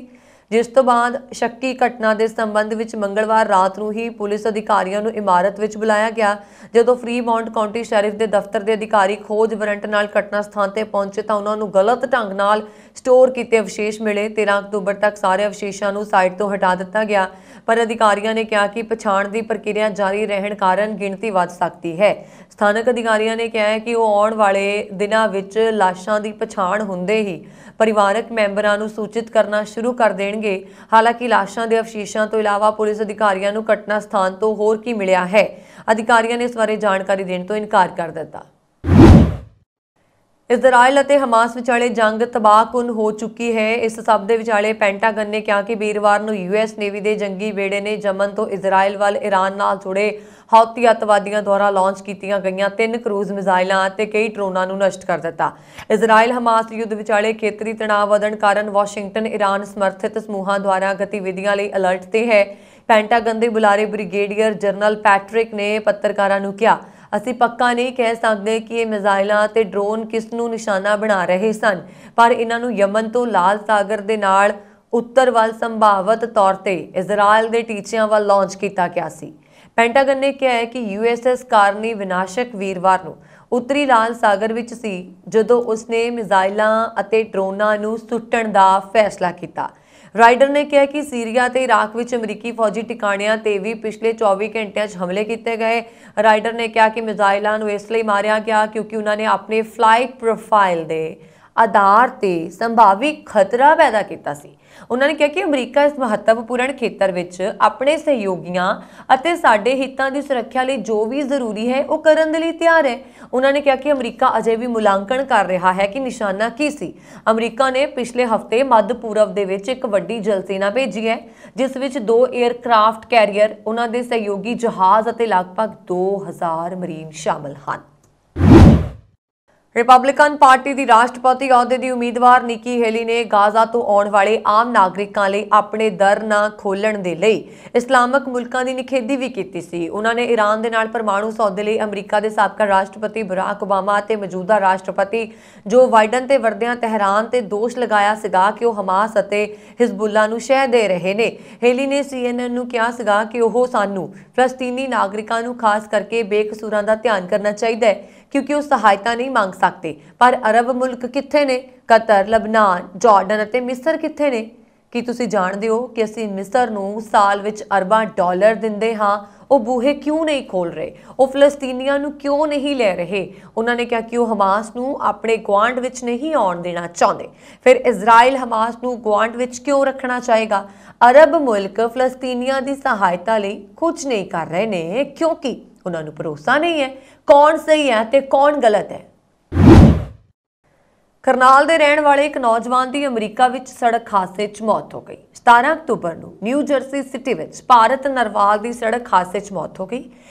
ਜਿਸ ਤੋਂ ਬਾਅਦ ਸ਼ੱਕੀ ਘਟਨਾ ਦੇ ਸੰਬੰਧ ਵਿੱਚ ਮੰਗਲਵਾਰ ਰਾਤ ਨੂੰ ਹੀ ਪੁਲਿਸ ਅਧਿਕਾਰੀਆਂ ਨੂੰ ਇਮਾਰਤ ਵਿੱਚ ਬੁਲਾਇਆ ਗਿਆ। ਜਦੋਂ ਫਰੀਮੌਂਟ ਕਾਉਂਟੀ ਸ਼ੈਰਿਫ ਦੇ ਦਫ਼ਤਰ ਦੇ ਅਧਿਕਾਰੀ ਖੋਜ ਵਾਰੰਟ ਨਾਲ ਘਟਨਾ ਸਥਾਨ ਤੇ ਪਹੁੰਚੇ ਤਾਂ ਉਹਨਾਂ ਨੂੰ ਗਲਤ ਢੰਗ ਨਾਲ ਸਟੋਰ ਕੀਤੇ ਅਵਸ਼ੇਸ਼ ਮਿਲੇ। 13 ਅਕਤੂਬਰ ਤੱਕ ਸਾਰੇ ਅਵਸ਼ੇਸ਼ਾਂ ਨੂੰ ਸਾਈਟ ਤੋਂ ਹਟਾ ਦਿੱਤਾ ਗਿਆ, ਪਰ ਅਧਿਕਾਰੀਆਂ ਨੇ ਕਿਹਾ ਕਿ ਪਛਾਣ ਦੀ ਪ੍ਰਕਿਰਿਆ ਜਾਰੀ ਰਹਿਣ ਕਾਰਨ ਗਿਣਤੀ ਵੱਧ ਸਕਦੀ ਹੈ। ਸਥਾਨਕ ਅਧਿਕਾਰੀਆਂ ਨੇ ਕਿਹਾ ਹੈ ਕਿ ਉਹ ਆਉਣ ਵਾਲੇ ਦਿਨਾਂ ਵਿੱਚ ਲਾਸ਼ਾਂ ਦੀ ਪਛਾਣ ਹੁੰਦੇ ਹੀ ਪਰਿਵਾਰਕ ਮੈਂਬਰਾਂ ਨੂੰ ਸੂਚਿਤ ਕਰਨਾ ਸ਼ੁਰੂ ਕਰ ਦੇਣਗੇ। ਹਾਲਾਂਕਿ ਲਾਸ਼ਾਂ ਦੇ ਅਵਸ਼ੇਸ਼ਾਂ ਤੋਂ ਇਲਾਵਾ ਪੁਲਿਸ ਅਧਿਕਾਰੀਆਂ ਨੂੰ ਘਟਨਾ ਸਥਾਨ ਤੋਂ ਹੋਰ ਕੀ ਮਿਲਿਆ ਹੈ, ਅਧਿਕਾਰੀਆਂ ਨੇ ਇਸ ਬਾਰੇ ਜਾਣਕਾਰੀ ਦੇਣ ਤੋਂ ਇਨਕਾਰ ਕਰ ਦਿੱਤਾ। ਇਜ਼ਰਾਈਲ ਅਤੇ ਹਮਾਸ ਵਿਚਾਲੇ ਜੰਗ ਤਬਾਹਕੁਨ ਹੋ ਚੁੱਕੀ ਹੈ। ਇਸ ਸਭ ਦੇ ਵਿਚਾਲੇ ਪੈਂਟਾਗਨ ਨੇ ਕਿਹਾ ਕਿ ਵੀਰਵਾਰ ਨੂੰ ਯੂਐਸ ਨੇਵੀ ਦੇ ਜੰਗੀ ਬੇੜੇ ਨੇ ਯਮਨ ਤੋਂ ਇਜ਼ਰਾਈਲ ਵੱਲ ਈਰਾਨ ਨਾਲ ਜੁੜੇ ਹੌਤੀ ਅੱਤਵਾਦੀਆਂ ਦੁਆਰਾ ਲਾਂਚ ਕੀਤੀਆਂ ਗਈਆਂ 3 ਕਰੂਜ਼ ਮਿਜ਼ਾਈਲਾਂ ਅਤੇ ਕਈ ਡਰੋਨਾਂ ਨੂੰ ਨਸ਼ਟ ਕਰ ਦਿੱਤਾ। ਇਜ਼ਰਾਈਲ ਹਮਾਸ ਯੁੱਧ ਵਿਚਾਲੇ ਖੇਤਰੀ ਤਣਾਅ ਵਧਣ ਕਾਰਨ ਵਾਸ਼ਿੰਗਟਨ ਈਰਾਨ ਸਮਰਥਿਤ ਸਮੂਹਾਂ ਦੁਆਰਾ ਗਤੀਵਿਧੀਆਂ ਲਈ ਅਲਰਟ ਤੇ ਹੈ। ਪੈਂਟਾਗਨ ਦੇ ਬੁਲਾਰੇ ਬ੍ਰਿਗੇਡੀਅਰ ਜਨਰਲ ਪੈਟਰਿਕ ਨੇ ਪੱਤਰਕਾਰਾਂ ਨੂੰ ਕਿਹਾ, ਅਸੀਂ ਪੱਕਾ ਨਹੀਂ ਕਹਿ ਸਕਦੇ ਕਿ ਇਹ ਮਿਜ਼ਾਈਲਾਂ ਤੇ ਡਰੋਨ ਕਿਸ ਨੂੰ ਨਿਸ਼ਾਨਾ ਬਣਾ ਰਹੇ ਸਨ, ਪਰ ਇਹਨਾਂ ਨੂੰ ਯਮਨ ਤੋਂ ਲਾਲ ਸਾਗਰ ਦੇ ਨਾਲ ਉੱਤਰ ਵੱਲ ਸੰਭਾਵਤ ਤੌਰ ਤੇ ਇਜ਼ਰਾਈਲ ਦੇ ਟੀਚਿਆਂ ਵੱਲ ਲਾਂਚ ਕੀਤਾ ਗਿਆ ਸੀ। ਪੈਂਟਾਗਨ ਨੇ ਕਿਹਾ ਹੈ ਕਿ ਯੂਐਸਐਸ ਕਾਰਨੀ ਵਿਨਾਸ਼ਕ ਵੀਰਵਾਰ ਨੂੰ ਉੱਤਰੀ ਲਾਲ ਸਾਗਰ ਵਿੱਚ ਸੀ ਜਦੋਂ ਉਸਨੇ ਮਿਜ਼ਾਈਲਾਂ ਅਤੇ ਡਰੋਨਾਂ ਨੂੰ ਸੁੱਟਣ ਦਾ ਫੈਸਲਾ ਕੀਤਾ। ਰਾਈਡਰ ਨੇ ਕਿਹਾ ਕਿ ਸੀਰੀਆ ਤੇ ਇਰਾਕ ਵਿੱਚ ਅਮਰੀਕੀ ਫੌਜੀ ਟਿਕਾਣਿਆਂ ਤੇ ਵੀ ਪਿਛਲੇ 24 ਘੰਟਿਆਂ 'ਚ ਹਮਲੇ ਕੀਤੇ ਗਏ। ਰਾਈਡਰ ਨੇ ਕਿਹਾ ਕਿ ਮਿਜ਼ਾਈਲਾਂ ਨੂੰ ਇਸ ਲਈ ਮਾਰਿਆ ਗਿਆ ਕਿਉਂਕਿ ਉਹਨਾਂ ਨੇ ਆਪਣੇ ਫਲਾਈਟ ਪ੍ਰੋਫਾਈਲ ਦੇ ਆਧਾਰ ਤੇ ਸੰਭਾਵੀ ਖਤਰਾ ਪੈਦਾ ਕੀਤਾ ਸੀ। ਉਹਨਾਂ ਨੇ ਕਿਹਾ ਕਿ ਅਮਰੀਕਾ ਇਸ ਮਹੱਤਵਪੂਰਨ ਖੇਤਰ ਵਿੱਚ ਆਪਣੇ ਸਹਿਯੋਗੀਆਂ ਅਤੇ ਸਾਡੇ ਹਿੱਤਾਂ ਦੀ ਸੁਰੱਖਿਆ ਲਈ ਜੋ ਵੀ ਜ਼ਰੂਰੀ ਹੈ ਉਹ ਕਰਨ ਦੇ ਲਈ ਤਿਆਰ ਹੈ। ਉਹਨਾਂ ਨੇ ਕਿਹਾ ਕਿ ਅਮਰੀਕਾ ਅਜੇ ਵੀ ਮੁਲਾਂਕਣ ਕਰ ਰਿਹਾ ਹੈ ਕਿ ਨਿਸ਼ਾਨਾ ਕੀ ਸੀ। ਅਮਰੀਕਾ ਨੇ ਪਿਛਲੇ ਹਫ਼ਤੇ ਮੱਧ ਪੂਰਬ ਦੇ ਵਿੱਚ ਇੱਕ ਵੱਡੀ ਜਲਸੈਨਾ ਭੇਜੀ ਹੈ, ਜਿਸ ਵਿੱਚ 2 에ਅਰਕ੍ਰਾਫਟ ਕੈਰੀਅਰ, ਉਹਨਾਂ ਦੇ ਸਹਿਯੋਗੀ ਜਹਾਜ਼ ਅਤੇ ਲਗਭਗ 2000 ਮਰੀਨ ਸ਼ਾਮਲ ਹਨ। ਰਿਪਬਲਿਕਨ ਪਾਰਟੀ ਦੀ ਰਾਸ਼ਟਰਪਤੀ ਅਹੁਦੇ ਦੀ ਉਮੀਦਵਾਰ ਨਿੱਕੀ ਹੇਲੀ ਨੇ ਗਾਜ਼ਾ ਤੋਂ ਆਉਣ ਵਾਲੇ ਆਮ ਨਾਗਰਿਕਾਂ ਲਈ ਆਪਣੇ ਦਰ ਨਾ ਖੋਲ੍ਹਣ ਦੇ ਲਈ ਇਸਲਾਮਕ ਮੁਲਕਾਂ ਦੀ ਨਿਖੇਧੀ ਵੀ ਕੀਤੀ ਸੀ। ਉਹਨਾਂ ਨੇ ਈਰਾਨ ਦੇ ਨਾਲ ਪਰਮਾਣੂ ਸੌਦੇ ਲਈ ਅਮਰੀਕਾ ਦੇ ਸਾਬਕਾ ਰਾਸ਼ਟਰਪਤੀ ਬਰਾਕ ਓਬਾਮਾ ਅਤੇ ਮੌਜੂਦਾ ਰਾਸ਼ਟਰਪਤੀ ਜੋ ਬਾਈਡਨ ਤੇ ਵਰਦਿਆਂ ਤਹਿਰਾਨ ਤੇ ਦੋਸ਼ ਲਗਾਇਆ ਸੀਗਾ ਕਿ ਉਹ ਹਮਾਸ ਅਤੇ ਹਿਜ਼ਬੁੱਲਾ ਨੂੰ ਸ਼ਹਿ ਦੇ ਰਹੇ ਨੇ। ਹੇਲੀ ਨੇ CNN ਨੂੰ ਕਿਹਾ ਸੀਗਾ ਕਿ ਉਹ ਸਾਨੂੰ ਫਲਸਤੀਨੀ ਨਾਗਰਿਕਾਂ ਨੂੰ ਖਾਸ ਕਰਕੇ ਬੇਕਸੂਰਾਂ ਦਾ ਧਿਆਨ ਕਰਨਾ ਚਾਹੀਦਾ ਹੈ ਕਿਉਂਕਿ ਉਹ ਸਹਾਇਤਾ ਨਹੀਂ ਮੰਗ ਸਕਦੇ। ਪਰ ਅਰਬ ਮੁਲਕ ਕਿੱਥੇ ਨੇ? ਕਤਰ, ਲਬਨਾਨ, ਜਾਰਡਨ ਅਤੇ ਮਿਸਰ ਕਿੱਥੇ ਨੇ? ਕੀ ਤੁਸੀਂ ਜਾਣਦੇ ਹੋ ਕਿ ਅਸੀਂ ਮਿਸਰ ਨੂੰ ਸਾਲ ਵਿੱਚ ਅਰਬਾਂ ਡਾਲਰ ਦਿੰਦੇ ਹਾਂ? ਉਹ ਬੂਹੇ ਕਿਉਂ ਨਹੀਂ ਖੋਲ ਰਹੇ? ਉਹ ਫਲਸਤੀਨੀਆਂ ਨੂੰ ਕਿਉਂ ਨਹੀਂ ਲੈ ਰਹੇ? ਉਹਨਾਂ ਨੇ ਕਿਹਾ ਕਿ ਉਹ ਹਮਾਸ ਨੂੰ ਆਪਣੇ ਗੁਆਂਢ ਵਿੱਚ ਨਹੀਂ ਆਉਣ ਦੇਣਾ ਚਾਹੁੰਦੇ। ਫਿਰ ਇਜ਼ਰਾਈਲ ਹਮਾਸ ਨੂੰ ਗੁਆਂਢ ਵਿੱਚ ਕਿਉਂ ਰੱਖਣਾ ਚਾਹੇਗਾ? ਅਰਬ ਮੁਲਕ ਫਲਸਤੀਨੀਆਂ ਦੀ ਸਹਾਇਤਾ ਲਈ ਕੁਝ ਨਹੀਂ ਕਰ ਰਹੇ ਨੇ ਕਿਉਂਕਿ ਉਹਨਾਂ ਨੂੰ ਭਰੋਸਾ ਨਹੀਂ ਹੈ ਕੌਣ ਸਹੀ ਹੈ ਤੇ ਕੌਣ ਗਲਤ ਹੈ। ਕਰਨਾਲ ਦੇ ਰਹਿਣ ਵਾਲੇ ਇੱਕ ਨੌਜਵਾਨ ਦੀ ਅਮਰੀਕਾ ਵਿੱਚ ਸੜਕ ਹਾਦਸੇ 'ਚ ਮੌਤ ਹੋ ਗਈ। 17 ਅਕਤੂਬਰ ਨੂੰ ਨਿਊ ਜਰਸੀ ਸਿਟੀ ਵਿੱਚ ਭਾਰਤ ਨਰਵਾਲ ਦੀ ਸੜਕ ਹਾਦਸੇ 'ਚ ਮੌਤ ਹੋ ਗਈ।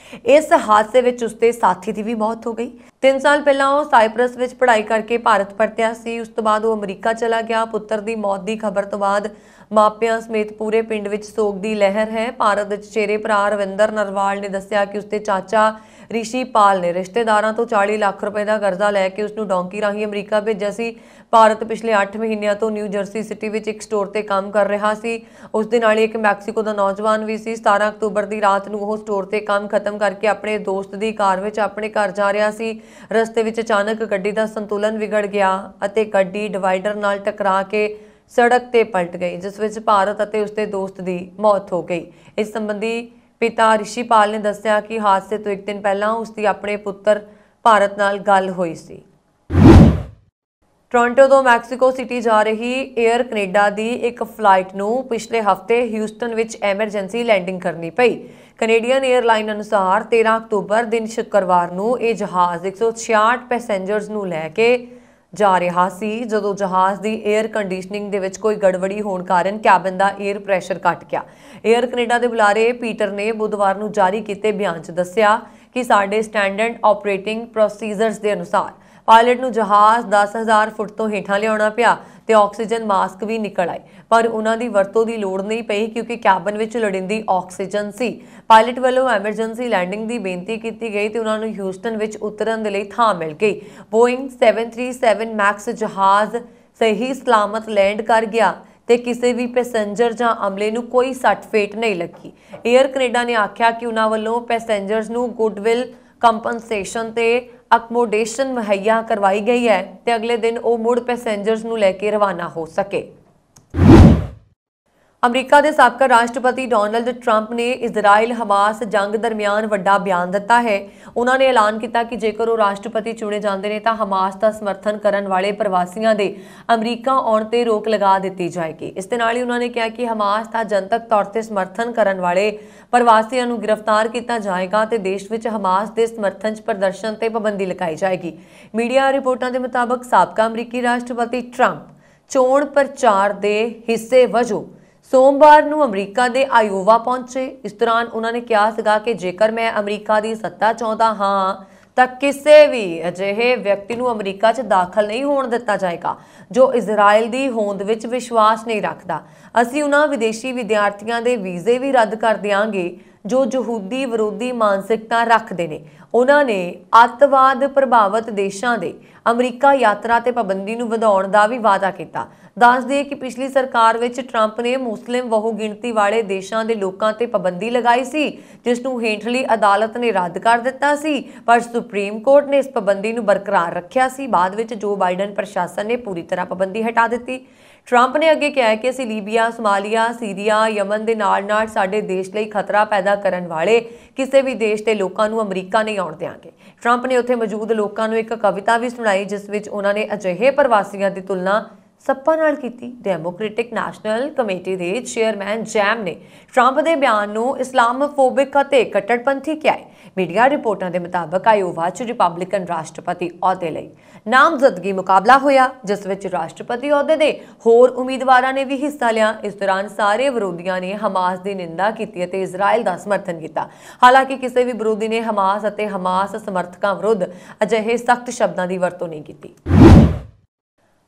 ਇਸ ਹਾਦਸੇ ਵਿੱਚ ਉਸਦੇ ਸਾਥੀ ਦੀ ਵੀ ਮੌਤ ਹੋ ਗਈ। 3 ਸਾਲ ਪਹਿਲਾਂ ਉਹ ਸਾਈਪਰਸ ਵਿੱਚ ਪੜ੍ਹਾਈ ਕਰਕੇ ਭਾਰਤ ਪਰਤਿਆ ਸੀ। ਉਸ ਤੋਂ ਬਾਅਦ ਉਹ ਅਮਰੀਕਾ ਚਲਾ ਗਿਆ। ਪੁੱਤਰ ਦੀ ਮੌਤ ਦੀ ਖਬਰ ਤੋਂ ਬਾਅਦ ਮਾਪਿਆਂ ਸਮੇਤ ਪੂਰੇ ਪਿੰਡ ਵਿੱਚ ਸੋਗ ਦੀ ਲਹਿਰ ਹੈ। ਭਾਰਤ ਦੇ ਚਚੇਰੇ ਭਰਾ ਰਵਿੰਦਰ ਨਰਵਾਲ ਨੇ ਦੱਸਿਆ ਕਿ ਉਸਦੇ ਚਾਚਾ ਰਿਸ਼ੀ ਪਾਲ ਨੇ ਰਿਸ਼ਤੇਦਾਰਾਂ ਤੋਂ 40 ਲੱਖ ਰੁਪਏ ਦਾ ਕਰਜ਼ਾ ਲੈ ਕੇ ਉਸਨੂੰ ਡੌਂਕੀ ਰਾਹੀਂ ਅਮਰੀਕਾ ਭੇਜਿਆ ਸੀ। ਭਾਰਤ ਪਿਛਲੇ 8 ਮਹੀਨਿਆਂ ਤੋਂ ਨਿਊ ਜਰਸੀ ਸਿਟੀ ਵਿੱਚ ਇੱਕ ਸਟੋਰ ਤੇ ਕੰਮ ਕਰ ਰਿਹਾ ਸੀ। ਉਸ ਦੇ ਨਾਲ ਇੱਕ ਮੈਕਸੀਕੋ ਦਾ ਨੌਜਵਾਨ ਵੀ ਸੀ। 17 ਅਕਤੂਬਰ ਦੀ ਰਾਤ ਨੂੰ ਉਹ ਸਟੋਰ ਤੇ ਕੰਮ ਖਤਮ ਕਰਕੇ ਆਪਣੇ ਦੋਸਤ ਦੀ ਕਾਰ ਵਿੱਚ ਆਪਣੇ ਘਰ ਜਾ ਰਿਹਾ ਸੀ। ਰਸਤੇ ਵਿੱਚ ਅਚਾਨਕ ਗੱਡੀ ਦਾ ਸੰਤੁਲਨ ਵਿਗੜ ਗਿਆ ਅਤੇ ਗੱਡੀ ਡਿਵਾਈਡਰ ਨਾਲ ਟਕਰਾ ਕੇ ਸੜਕ ਤੇ ਪਲਟ ਗਈ, ਜਿਸ ਵਿੱਚ ਭਾਰਤ ਅਤੇ ਉਸਦੇ ਦੋਸਤ ਦੀ ਮੌਤ ਹੋ ਗਈ। ਇਸ ਸੰਬੰਧੀ ਪਿਤਾ ਰਿਸ਼ੀ ਪਾਲ ਨੇ ਦੱਸਿਆ ਕਿ ਹਾਦਸੇ ਤੋਂ 1 ਦਿਨ ਪਹਿਲਾਂ ਉਸਦੀ ਆਪਣੇ ਪੁੱਤਰ ਭਾਰਤ ਨਾਲ ਗੱਲ ਹੋਈ ਸੀ। ਟੋਰਾਂਟੋ ਤੋਂ ਮੈਕਸੀਕੋ ਸਿਟੀ ਜਾ ਰਹੀ 에ਅਰ ਕੈਨੇਡਾ ਦੀ ਇੱਕ ਫਲਾਈਟ ਨੂੰ ਪਿਛਲੇ ਹਫ਼ਤੇ ਹਿਊਸਟਨ ਵਿੱਚ ਐਮਰਜੈਂਸੀ ਲੈਂਡਿੰਗ ਕਰਨੀ ਪਈ। ਕੈਨੇਡੀਅਨ 에ਅਰਲਾਈਨ ਅਨੁਸਾਰ 13 ਅਕਤੂਬਰ ਦਿਨ ਸ਼ੁੱਕਰਵਾਰ ਨੂੰ ਇਹ ਜਹਾਜ਼ 166 ਪੈਸੇਂਜਰਸ ਨੂੰ ਲੈ ਕੇ ਜਾ ਰਿਹਾ ਸੀ ਜਦੋਂ ਜਹਾਜ਼ ਦੀ 에ਅਰ ਕੰਡੀਸ਼ਨਿੰਗ ਦੇ ਵਿੱਚ ਕੋਈ ਗੜਬੜੀ ਹੋਣ ਕਾਰਨ ਕੈਬਨ ਦਾ 에ਅਰ ਪ੍ਰੈਸ਼ਰ ਘਟ ਗਿਆ। 에ਅਰ ਕੈਨੇਡਾ ਦੇ ਬੁਲਾਰੇ ਪੀਟਰ ਨੇ ਬੁੱਧਵਾਰ ਨੂੰ ਜਾਰੀ ਕੀਤੇ ਬਿਆਨ 'ਚ ਦੱਸਿਆ ਕਿ ਸਾਡੇ ਸਟੈਂਡਰਡ ਆਪਰੇਟਿੰਗ ਪ੍ਰੋਸੀਜਰਸ ਦੇ ਅਨੁਸਾਰ ਪਾਇਲਟ ਨੂੰ ਜਹਾਜ਼ 10,000 ਫੁੱਟ ਤੋਂ ਹੇਠਾਂ ਲਿਆਉਣਾ ਪਿਆ ਤੇ ਆਕਸੀਜਨ ਮਾਸਕ ਵੀ ਨਿਕਲ ਆਏ, ਪਰ ਉਹਨਾਂ ਦੀ ਵਰਤੋਂ ਦੀ ਲੋੜ ਨਹੀਂ ਪਈ ਕਿਉਂਕਿ ਕੈਬਨ ਵਿੱਚ ਲੋੜੀਂਦੀ ਆਕਸੀਜਨ ਸੀ। ਪਾਇਲਟ ਵੱਲੋਂ ਐਮਰਜੈਂਸੀ ਲੈਂਡਿੰਗ ਦੀ ਬੇਨਤੀ ਕੀਤੀ ਗਈ ਤੇ ਉਹਨਾਂ ਨੂੰ ਹਿਊਸਟਨ ਵਿੱਚ ਉਤਰਨ ਦੇ ਲਈ ਥਾਂ ਮਿਲ ਗਈ। ਬੋਇੰਗ 737 ਮੈਕਸ ਜਹਾਜ਼ ਸਹੀ ਸਲਾਮਤ ਲੈਂਡ ਕਰ ਗਿਆ ਤੇ ਕਿਸੇ ਵੀ ਪੈਸੇਂਜਰ ਜਾਂ ਅਮਲੇ ਨੂੰ ਕੋਈ ਸੱਟ ਫੇਟ ਨਹੀਂ ਲੱਗੀ। ਏਅਰ ਕੈਨੇਡਾ ਨੇ ਆਖਿਆ ਕਿ ਉਹਨਾਂ ਵੱਲੋਂ ਪੈਸੇਂਜਰਸ ਨੂੰ ਗੁੱਡਵਿਲ ਕੰਪਨਸੇਸ਼ਨ ਤੇ ਅਕਮੋਡੇਸ਼ਨ ਮੁਹੱਈਆ ਕਰਵਾਈ ਗਈ ਹੈ ਤੇ ਅਗਲੇ ਦਿਨ ਉਹ ਮੁੜ ਪੈਸੇਂਜਰਸ ਨੂੰ ਲੈ ਕੇ ਰਵਾਨਾ ਹੋ ਸਕੇ। ਅਮਰੀਕਾ ਦੇ ਸਾਬਕਾ ਰਾਸ਼ਟਰਪਤੀ ਡੋਨਾਲਡ ਟਰੰਪ ਨੇ ਇਜ਼ਰਾਈਲ ਹਮਾਸ ਜੰਗ ਦਰਮਿਆਨ ਵੱਡਾ ਬਿਆਨ ਦਿੱਤਾ ਹੈ। ਉਹਨਾਂ ਨੇ ਐਲਾਨ ਕੀਤਾ ਕਿ ਜੇਕਰ ਉਹ ਰਾਸ਼ਟਰਪਤੀ ਚੁਣੇ ਜਾਂਦੇ ਨੇ ਤਾਂ ਹਮਾਸ ਦਾ ਸਮਰਥਨ ਕਰਨ ਵਾਲੇ ਪ੍ਰਵਾਸੀਆਂ ਦੇ ਅਮਰੀਕਾ ਆਉਣ ਤੇ ਰੋਕ ਲਗਾ ਦਿੱਤੀ ਜਾਏਗੀ। ਇਸ ਦੇ ਨਾਲ ਹੀ ਉਹਨਾਂ ਨੇ ਕਿਹਾ ਕਿ ਹਮਾਸ ਦਾ ਜਨਤਕ ਤੌਰ ਤੇ ਸਮਰਥਨ ਕਰਨ ਵਾਲੇ ਪ੍ਰਵਾਸੀਆਂ ਨੂੰ ਗ੍ਰਿਫਤਾਰ ਕੀਤਾ ਜਾਏਗਾ ਤੇ ਦੇਸ਼ ਵਿੱਚ ਹਮਾਸ ਦੇ ਸਮਰਥਨ 'ਚ ਪ੍ਰਦਰਸ਼ਨ ਤੇ ਪਾਬੰਦੀ ਲਗਾਈ ਜਾਏਗੀ। ਮੀਡੀਆ ਰਿਪੋਰਟਾਂ ਦੇ ਮੁਤਾਬਕ ਸਾਬਕਾ ਅਮਰੀਕੀ ਰਾਸ਼ਟਰਪਤੀ ਟਰੰਪ ਚੋਣ ਪ੍ਰਚਾਰ ਦੇ ਹਿੱਸੇ ਵਜੋਂ सोमवार ਨੂੰ ਅਮਰੀਕਾ ਦੇ ਆਇਓਵਾ ਪਹੁੰਚੇ। ਇਸ ਦੌਰਾਨ ਉਹਨਾਂ ਨੇ ਕਿਹਾ ਸੀਗਾ ਕਿ ਜੇਕਰ ਮੈਂ ਅਮਰੀਕਾ ਦੀ ਸੱਤਾ ਚਾਹੁੰਦਾ ਹਾਂ ਤਾਂ ਕਿਸੇ ਵੀ ਅਜਿਹੇ ਵਿਅਕਤੀ ਨੂੰ ਅਮਰੀਕਾ 'ਚ ਦਾਖਲ ਨਹੀਂ ਹੋਣ ਦਿੱਤਾ ਜਾਏਗਾ ਜੋ ਇਜ਼ਰਾਈਲ ਦੀ ਹੋਂਦ ਵਿੱਚ ਵਿਸ਼ਵਾਸ ਨਹੀਂ ਰੱਖਦਾ। ਅਸੀਂ ਉਹਨਾਂ ਵਿਦੇਸ਼ੀ ਵਿਦਿਆਰਥੀਆਂ ਦੇ ਵੀਜ਼ੇ ਵੀ ਰੱਦ ਕਰ ਦਿਆਂਗੇ ਜੋ ਯਹੂਦੀ ਵਿਰੋਧੀ ਮਾਨਸਿਕਤਾ ਰੱਖਦੇ ਨੇ। ਉਹਨਾਂ ਨੇ ਅੱਤਵਾਦ ਪ੍ਰਭਾਵਿਤ ਦੇਸ਼ਾਂ ਦੇ ਅਮਰੀਕਾ ਯਾਤਰਾ ਤੇ ਪਾਬੰਦੀ ਨੂੰ ਵਧਾਉਣ ਦਾ ਵੀ ਵਾਅਦਾ ਕੀਤਾ। ਦੱਸ ਦਈਏ ਕਿ ਪਿਛਲੀ ਸਰਕਾਰ ਵਿੱਚ ਟਰੰਪ ਨੇ ਮੁਸਲਿਮ ਬਹੁ ਗਿਣਤੀ ਵਾਲੇ ਦੇਸ਼ਾਂ ਦੇ ਲੋਕਾਂ ਤੇ ਪਾਬੰਦੀ ਲਗਾਈ ਸੀ, ਜਿਸ ਨੂੰ ਹੇਠਲੀ ਅਦਾਲਤ ਨੇ ਰੱਦ ਕਰ ਦਿੱਤਾ ਸੀ, ਪਰ ਸੁਪਰੀਮ ਕੋਰਟ ਨੇ ਇਸ ਪਾਬੰਦੀ ਨੂੰ ਬਰਕਰਾਰ ਰੱਖਿਆ ਸੀ। ਬਾਅਦ ਵਿੱਚ ਜੋ ਬਾਈਡਨ ਪ੍ਰਸ਼ਾਸਨ ਨੇ ਪੂਰੀ ਤਰ੍ਹਾਂ ਪਾਬੰਦੀ ਹਟਾ ਦਿੱਤੀ। ਟਰੰਪ ਨੇ ਅੱਗੇ ਕਿਹਾ ਕਿ ਅਸੀਂ ਲੀਬੀਆ, ਸੋਮਾਲੀਆ, ਸੀਰੀਆ, ਯਮਨ ਦੇ ਨਾਲ-ਨਾਲ ਸਾਡੇ ਦੇਸ਼ ਲਈ ਖਤਰਾ ਪੈਦਾ ਕਰਨ ਵਾਲੇ ਕਿਸੇ ਵੀ ਦੇਸ਼ ਦੇ ਲੋਕਾਂ ਨੂੰ ਅਮਰੀਕਾ ਨਹੀਂ ਆਉਣ ਦੇਵਾਂਗੇ। ਟਰੰਪ ਨੇ ਉੱਥੇ ਮੌਜੂਦ ਲੋਕਾਂ ਨੂੰ ਇੱਕ ਕਵਿਤਾ ਵੀ ਸੁਣਾਈ, ਜਿਸ ਵਿੱਚ ਉਹਨਾਂ ਨੇ ਅਜਿਹੇ ਪ੍ਰਵਾਸੀਆਂ ਦੀ ਤੁਲਨਾ ਸੱਪਾਂ ਨਾਲ ਕੀਤੀ। ਡੈਮੋਕ੍ਰੈਟਿਕ ਨੈਸ਼ਨਲ ਕਮੇਟੀ ਦੇ ਚੇਅਰਮੈਨ ਜੈਮ ਨੇ ਟਰੰਪ ਦੇ ਬਿਆਨ ਨੂੰ ਇਸਲਾਮੋਫੋਬਿਕ ਅਤੇ ਕੱਟੜਪੰਥੀ ਕਿਹਾ ਹੈ। ਮੀਡੀਆ ਰਿਪੋਰਟਾਂ ਦੇ ਮੁਤਾਬਕ ਆਇਓਵਾ 'ਚ ਰਿਪਬਲਿਕਨ ਰਾਸ਼ਟਰਪਤੀ ਅਹੁਦੇ ਲਈ ਨਾਮਜ਼ਦਗੀ ਮੁਕਾਬਲਾ ਹੋਇਆ, ਜਿਸ ਵਿੱਚ ਰਾਸ਼ਟਰਪਤੀ ਅਹੁਦੇ ਦੇ ਹੋਰ ਉਮੀਦਵਾਰਾਂ ਨੇ ਵੀ ਹਿੱਸਾ ਲਿਆ। ਇਸ ਦੌਰਾਨ ਸਾਰੇ ਵਿਰੋਧੀਆਂ ਨੇ ਹਮਾਸ ਦੀ ਨਿੰਦਾ ਕੀਤੀ ਅਤੇ ਇਜ਼ਰਾਈਲ ਦਾ ਸਮਰਥਨ ਕੀਤਾ। ਹਾਲਾਂਕਿ ਕਿਸੇ ਵੀ ਵਿਰੋਧੀ ਨੇ ਹਮਾਸ ਅਤੇ ਹਮਾਸ ਸਮਰਥਕਾਂ ਵਿਰੁੱਧ ਅਜਿਹੇ ਸਖਤ ਸ਼ਬਦਾਂ ਦੀ ਵਰਤੋਂ ਨਹੀਂ ਕੀਤੀ।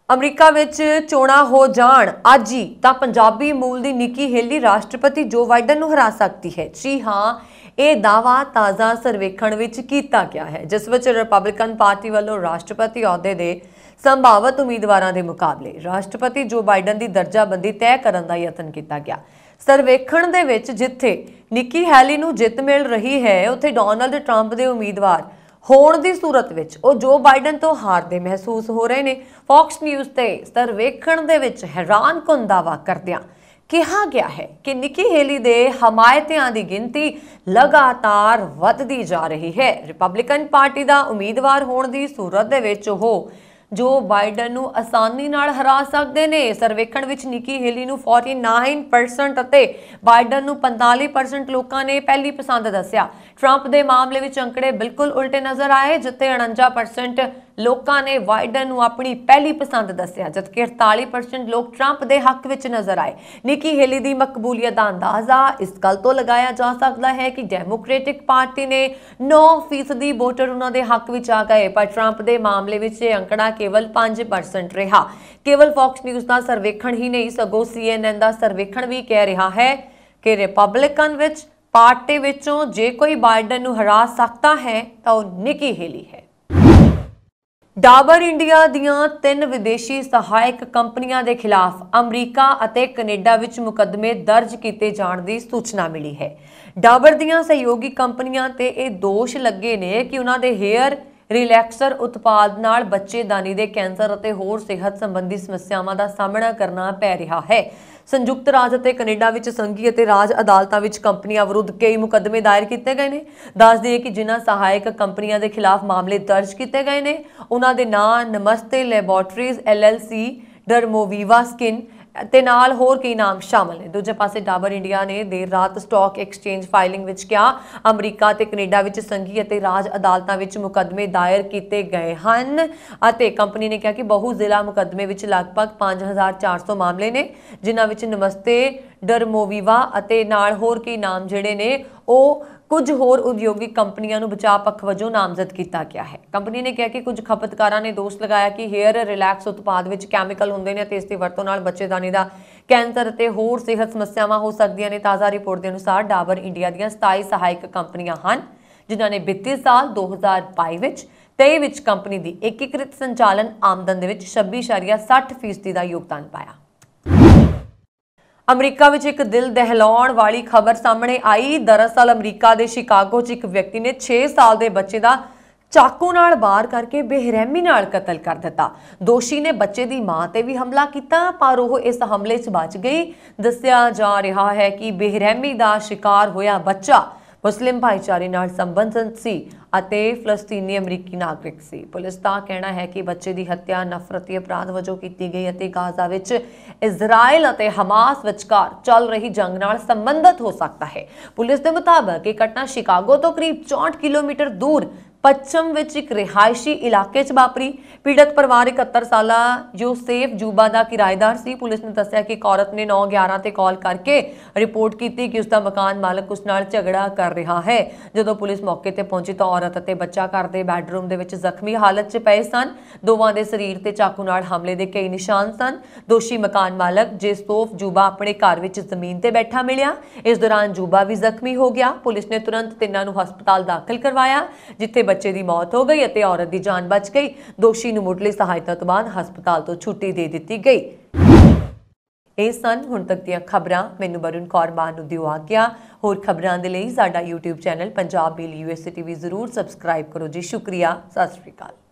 ਅਮਰੀਕਾ ਵਿੱਚ ਚੋਣਾਂ ਹੋ ਜਾਣ ਅੱਜ ਹੀ ਤਾਂ ਪੰਜਾਬੀ ਮੂਲ ਦੀ ਨਿੱਕੀ ਹੇਲੀ ਰਾਸ਼ਟਰਪਤੀ ਜੋ ਬਾਈਡਨ ਨੂੰ ਹਰਾ ਸਕਦੀ ਹੈ। ਜੀ ਹਾਂ, ਇਹ ਦਾਅਵਾ ਤਾਜ਼ਾ ਸਰਵੇਖਣ ਵਿੱਚ ਕੀਤਾ ਗਿਆ ਹੈ, ਜਿਸ ਵਿੱਚ ਰਿਪਬਲਿਕਨ ਪਾਰਟੀ ਵੱਲੋਂ ਰਾਸ਼ਟਰਪਤੀ ਅਹੁਦੇ ਦੇ ਸੰਭਾਵਤ ਉਮੀਦਵਾਰਾਂ ਦੇ ਮੁਕਾਬਲੇ ਰਾਸ਼ਟਰਪਤੀ ਜੋ ਬਾਈਡਨ ਦੀ ਦਰਜਾਬੰਦੀ ਤੈਅ ਕਰਨ ਦਾ ਯਤਨ ਕੀਤਾ ਗਿਆ। ਸਰਵੇਖਣ ਦੇ ਵਿੱਚ ਜਿੱਥੇ ਨਿੱਕੀ ਹੈਲੀ ਨੂੰ ਜਿੱਤ ਮਿਲ ਰਹੀ ਹੈ, ਉੱਥੇ ਡੋਨਾਲਡ ਟਰੰਪ ਦੇ ਉਮੀਦਵਾਰ ਹੋਣ ਦੀ ਸੂਰਤ ਵਿੱਚ ਉਹ ਜੋ ਬਾਈਡਨ ਤੋਂ ਹਾਰਦੇ ਮਹਿਸੂਸ ਹੋ ਰਹੇ ਨੇ। ਫੌਕਸ ਨਿਊਜ਼ ਤੇ ਸਰਵੇਖਣ ਦੇ ਵਿੱਚ ਹੈਰਾਨਕੁਨ ਦਾਅਵਾ ਕਰਦਿਆਂ ਕਿਹਾ ਗਿਆ ਹੈ ਕਿ ਨਿੱਕੀ ਹੇਲੀ ਦੇ ਹਮਾਇਤੀਆਂ ਦੀ ਗਿਣਤੀ ਲਗਾਤਾਰ ਵੱਧਦੀ ਜਾ ਰਹੀ ਹੈ। ਰਿਪਬਲਿਕਨ ਪਾਰਟੀ ਦਾ ਉਮੀਦਵਾਰ ਹੋਣ ਦੀ ਸੂਰਤ ਦੇ ਵਿੱਚ ਉਹ ਜੋ ਬਾਈਡਨ ਨੂੰ ਆਸਾਨੀ ਨਾਲ ਹਰਾ ਸਕਦੇ ਨੇ। ਸਰਵੇਖਣ ਵਿੱਚ ਨਿੱਕੀ ਹੇਲੀ ਨੂੰ 49% ਅਤੇ ਬਾਈਡਨ ਨੂੰ 45% ਲੋਕਾਂ ਨੇ ਪਹਿਲੀ ਪਸੰਦ ਦੱਸਿਆ। ਟਰੰਪ ਦੇ ਮਾਮਲੇ ਵਿੱਚ ਅੰਕੜੇ ਬਿਲਕੁਲ ਉਲਟੇ ਨਜ਼ਰ ਆਏ, ਜਿੱਥੇ 49% ਲੋਕਾਂ ਨੇ ਬਾਈਡਨ ਨੂੰ ਆਪਣੀ ਪਹਿਲੀ ਪਸੰਦ ਦੱਸਿਆ, ਜਦਕਿ 48% ਲੋਕ ਟਰੰਪ ਦੇ ਹੱਕ ਵਿੱਚ ਨਜ਼ਰ ਆਏ। ਨਿੱਕੀ ਹੇਲੀ ਦੀ ਮਕਬੂਲੀਅਤ ਦਾ ਅੰਦਾਜ਼ਾ ਇਸ ਗੱਲ ਤੋਂ ਲਗਾਇਆ ਜਾ ਸਕਦਾ ਹੈ ਕਿ ਡੈਮੋਕ੍ਰੈਟਿਕ ਪਾਰਟੀ ਨੇ 9% ਵੋਟਰ ਉਹਨਾਂ ਦੇ ਹੱਕ ਵਿੱਚ ਆ ਗਏ, ਪਰ ਟਰੰਪ ਦੇ ਮਾਮਲੇ ਵਿੱਚ ਇਹ ਅੰਕੜਾ ਕੇਵਲ 5% ਰਿਹਾ। ਕੇਵਲ ਫੌਕਸ ਨਿਊਜ਼ ਦਾ ਸਰਵੇਖਣ ਹੀ ਨਹੀਂ, ਸਗੋਂ CNN ਦਾ ਸਰਵੇਖਣ ਵੀ ਕਹਿ ਰਿਹਾ ਹੈ ਕਿ ਰਿਪਬਲਿਕਨ ਵਿੱਚ ਪਾਰਟੀ ਵਿੱਚੋਂ ਜੇ ਕੋਈ ਬਾਈਡਨ ਨੂੰ ਹਰਾ ਸਕਦਾ ਹੈ ਤਾਂ ਉਹ ਨਿੱਕੀ ਹੇਲੀ ਹੈ। ਡਾਬਰ ਇੰਡੀਆ ਦੀਆਂ 3 ਵਿਦੇਸ਼ੀ ਸਹਾਇਕ ਕੰਪਨੀਆਂ ਦੇ ਖਿਲਾਫ ਅਮਰੀਕਾ ਅਤੇ ਕੈਨੇਡਾ ਵਿੱਚ ਮੁਕੱਦਮੇ ਦਰਜ ਕੀਤੇ ਜਾਣ ਦੀ ਸੂਚਨਾ ਮਿਲੀ ਹੈ। ਡਾਬਰ ਦੀਆਂ ਸਹਿਯੋਗੀ ਕੰਪਨੀਆਂ ਤੇ ਇਹ ਦੋਸ਼ ਲੱਗੇ ਨੇ ਕਿ ਉਹਨਾਂ ਦੇ ਹੇਅਰ ਰਿਲੈਕਸਰ ਉਤਪਾਦ ਨਾਲ ਬੱਚੇਦਾਨੀ ਦੇ ਕੈਂਸਰ ਅਤੇ ਹੋਰ ਸਿਹਤ ਸੰਬੰਧੀ ਸਮੱਸਿਆਵਾਂ ਦਾ ਸਾਹਮਣਾ ਕਰਨਾ ਪੈ ਰਿਹਾ ਹੈ। ਸੰਯੁਕਤ ਰਾਜ ਅਤੇ ਕੈਨੇਡਾ ਵਿੱਚ ਸੰਘੀ ਅਤੇ ਰਾਜ ਅਦਾਲਤਾਂ ਵਿੱਚ ਕੰਪਨੀਆਂ ਵਿਰੁੱਧ ਕਈ ਮੁਕੱਦਮੇ ਦਾਇਰ ਕੀਤੇ ਗਏ ਨੇ। ਦੱਸ ਦਈਏ ਕਿ ਜਿਨ੍ਹਾਂ ਸਹਾਇਕ ਕੰਪਨੀਆਂ ਦੇ ਖਿਲਾਫ ਮਾਮਲੇ ਦਰਜ ਕੀਤੇ ਗਏ ਨੇ, ਉਹਨਾਂ ਦੇ ਨਾਂ ਨਮਸਤੇ ਲੈਬੋਰੇਟਰੀਜ਼ LLC, ਡਰਮੋਵੀਵਾ ਸਕਿਨ ਤੇ ਨਾਲ ਹੋਰ ਕਈ ਨਾਮ ਸ਼ਾਮਲ ਨੇ। ਦੂਜੇ ਪਾਸੇ ਡਾਬਰ ਇੰਡੀਆ ਨੇ ਦੇਰ ਰਾਤ ਸਟਾਕ ਐਕਸਚੇਂਜ ਫਾਈਲਿੰਗ ਵਿੱਚ ਕਿਹਾ ਅਮਰੀਕਾ ਤੇ ਕੈਨੇਡਾ ਵਿੱਚ ਸੰਘੀ ਅਤੇ ਰਾਜ ਅਦਾਲਤਾਂ ਵਿੱਚ ਮੁਕੱਦਮੇ ਦਾਇਰ ਕੀਤੇ ਗਏ ਹਨ ਅਤੇ ਕੰਪਨੀ ਨੇ ਕਿਹਾ ਕਿ ਬਹੁ ਜ਼ਿਲ੍ਹਾ ਮੁਕੱਦਮੇ ਵਿੱਚ ਲਗਭਗ 5400 ਮਾਮਲੇ ਨੇ, ਜਿਨ੍ਹਾਂ ਵਿੱਚ ਨਮਸਤੇ ਡਰਮੋਵੀਵਾ ਅਤੇ ਨਾਲ ਹੋਰ ਕਈ ਨਾਮ ਜਿਹੜੇ ਨੇ ਉਹ ਕੁਝ ਹੋਰ ਉਦਯੋਗਿਕ ਕੰਪਨੀਆਂ ਨੂੰ ਬਚਾਅ ਪੱਖ ਵਜੋਂ ਨਾਮਜ਼ਦ ਕੀਤਾ ਗਿਆ ਹੈ। ਕੰਪਨੀ ਨੇ ਕਿਹਾ ਕਿ ਕੁਝ ਖਪਤਕਾਰਾਂ ਨੇ ਦੋਸ਼ ਲਗਾਇਆ ਕਿ ਹੇਅਰ ਰਿਲੈਕਸ ਉਤਪਾਦ ਵਿੱਚ ਕੈਮੀਕਲ ਹੁੰਦੇ ਨੇ ਅਤੇ ਇਸ ਦੀ ਵਰਤੋਂ ਨਾਲ ਬੱਚੇਦਾਨੀ ਦਾ ਕੈਂਸਰ ਅਤੇ ਹੋਰ ਸਿਹਤ ਸਮੱਸਿਆਵਾਂ ਹੋ ਸਕਦੀਆਂ ਨੇ। ਤਾਜ਼ਾ ਰਿਪੋਰਟ ਦੇ ਅਨੁਸਾਰ ਡਾਬਰ ਇੰਡੀਆ ਦੀਆਂ 27 ਸਹਾਇਕ ਕੰਪਨੀਆਂ ਹਨ, ਜਿਨ੍ਹਾਂ ਨੇ ਵਿੱਤੀ ਸਾਲ 2022 ਵਿੱਚ 23 ਵਿੱਚ ਕੰਪਨੀ ਦੀ ਏਕੀਕ੍ਰਿਤ ਸੰਚਾਲਨ ਆਮਦਨ ਦੇ ਵਿੱਚ 26.60% ਦਾ ਯੋਗਦਾਨ ਪਾਇਆ। ਅਮਰੀਕਾ ਵਿੱਚ ਇੱਕ ਦਿਲ ਦਹਿਲਾਉਣ ਵਾਲੀ ਖਬਰ ਸਾਹਮਣੇ ਆਈ। ਦਰਅਸਲ ਅਮਰੀਕਾ ਦੇ ਸ਼ਿਕਾਗੋ 'ਚ ਇੱਕ ਵਿਅਕਤੀ ਨੇ 6 ਸਾਲ ਦੇ ਬੱਚੇ ਦਾ ਚਾਕੂ ਨਾਲ ਵਾਰ ਕਰਕੇ ਬੇਰਹਿਮੀ ਨਾਲ ਕਤਲ ਕਰ ਦਿੱਤਾ। ਦੋਸ਼ੀ ਨੇ ਬੱਚੇ ਦੀ ਮਾਂ ਤੇ ਵੀ ਹਮਲਾ ਕੀਤਾ, ਪਰ ਉਹ ਇਸ ਹਮਲੇ 'ਚ ਬਚ ਗਈ। ਦੱਸਿਆ ਜਾ ਰਿਹਾ ਹੈ ਕਿ ਬੇਰਹਿਮੀ ਦਾ ਸ਼ਿਕਾਰ ਹੋਇਆ ਬੱਚਾ ਮੁਸਲਿਮ ਭਾਈਚਾਰੇ ਨਾਲ ਸੰਬੰਧਿਤ ਸੀ ਅਤੇ ਫਲਸਤੀਨੀ ਅਮਰੀਕੀ ਨਾਗਰਿਕ ਸੀ। ਪੁਲਿਸ ਦਾ ਕਹਿਣਾ ਹੈ ਕਿ ਬੱਚੇ ਦੀ ਹੱਤਿਆ ਨਫ਼ਰਤੀ ਅਪਰਾਧ ਵਜੋਂ ਕੀਤੀ ਗਈ ਅਤੇ ਗਾਜ਼ਾ ਵਿੱਚ ਇਜ਼ਰਾਈਲ ਅਤੇ ਹਮਾਸ ਵਿਚਕਾਰ ਚੱਲ ਰਹੀ ਜੰਗ ਨਾਲ ਸੰਬੰਧਿਤ ਹੋ ਸਕਦਾ ਹੈ। ਪੁਲਿਸ ਦੇ ਮੁਤਾਬਕ ਇਹ ਘਟਨਾ ਸ਼ਿਕਾਗੋ ਤੋਂ ਕਰੀਬ 64 ਕਿਲੋਮੀਟਰ ਦੂਰ ਪੱਛਮ ਵਿੱਚ ਇੱਕ ਰਿਹਾਇਸ਼ੀ ਇਲਾਕੇ 'ਚ ਵਾਪਰੀ। ਪੀੜਤ ਪਰਿਵਾਰ 71 ਸਾਲਾ ਯੂਸੇਫ ਜੂਬਾ ਦਾ ਕਿਰਾਏਦਾਰ ਸੀ। ਪੁਲਿਸ ਨੇ ਦੱਸਿਆ ਕਿ ਇੱਕ ਔਰਤ ਨੇ 911 ਤੇ ਕਾਲ ਕਰਕੇ ਰਿਪੋਰਟ ਕੀਤੀ ਕਿ ਉਸ ਦਾ ਮਕਾਨ ਮਾਲਕ ਉਸ ਨਾਲ ਝਗੜਾ ਕਰ ਰਿਹਾ ਹੈ। ਜਦੋਂ ਪੁਲਿਸ ਮੌਕੇ ਤੇ ਪਹੁੰਚੀ ਤਾਂ ਔਰਤ ਅਤੇ ਬੱਚਾ ਘਰ ਦੇ ਬੈੱਡਰੂਮ ਦੇ ਵਿੱਚ ਜ਼ਖਮੀ ਹਾਲਤ 'ਚ ਪਏ ਸਨ। ਦੋਵਾਂ ਦੇ ਸਰੀਰ ਤੇ ਚਾਕੂ ਨਾਲ ਹਮਲੇ ਦੇ ਕਈ ਨਿਸ਼ਾਨ ਸਨ। ਦੋਸ਼ੀ ਮਕਾਨ ਮਾਲਕ ਯੂਸੇਫ ਜੂਬਾ ਆਪਣੇ ਘਰ ਵਿੱਚ ਜ਼ਮੀਨ ਤੇ ਬੈਠਾ ਮਿਲਿਆ। ਇਸ ਦੌਰਾਨ ਜੂਬਾ ਵੀ ਜ਼ਖਮੀ ਹੋ ਗਿਆ। ਪੁਲਿਸ ਨੇ ਤੁਰੰਤ ਤਿੰਨਾਂ ਨੂੰ ਹਸਪਤਾਲ ਦਾਖਲ ਕਰਵਾਇਆ, ਜਿੱਥੇ ਬੱਚੇ ਦੀ ਮੌਤ ਹੋ ਗਈ ਅਤੇ ਔਰਤ ਦੀ ਜਾਨ ਬਚ ਗਈ। ਦੋਸ਼ੀ ਨੂੰ ਮੁੱਢਲੀ ਸਹਾਇਤਾ ਤੋਂ ਬਾਅਦ ਹਸਪਤਾਲ ਤੋਂ ਛੁੱਟੀ ਦੇ ਦਿੱਤੀ ਗਈ। ਇਹ ਸਨ ਹੁਣ ਤੱਕ ਦੀਆਂ ਖਬਰਾਂ। ਮੈਨੂੰ ਵਰੁਣ ਕੌਰ ਮਾਨ ਨੂੰ ਦਿਓ ਆਗਿਆ। ਹੋਰ ਖਬਰਾਂ ਦੇ ਲਈ ਸਾਡਾ YouTube ਚੈਨਲ ਪੰਜਾਬ ਮੇਲ USA TV ਜ਼ਰੂਰ ਸਬਸਕ੍ਰਾਈਬ ਕਰੋ ਜੀ। ਸ਼ੁਕਰੀਆ। ਸਤਿ ਸ਼੍ਰੀ ਅਕਾਲ।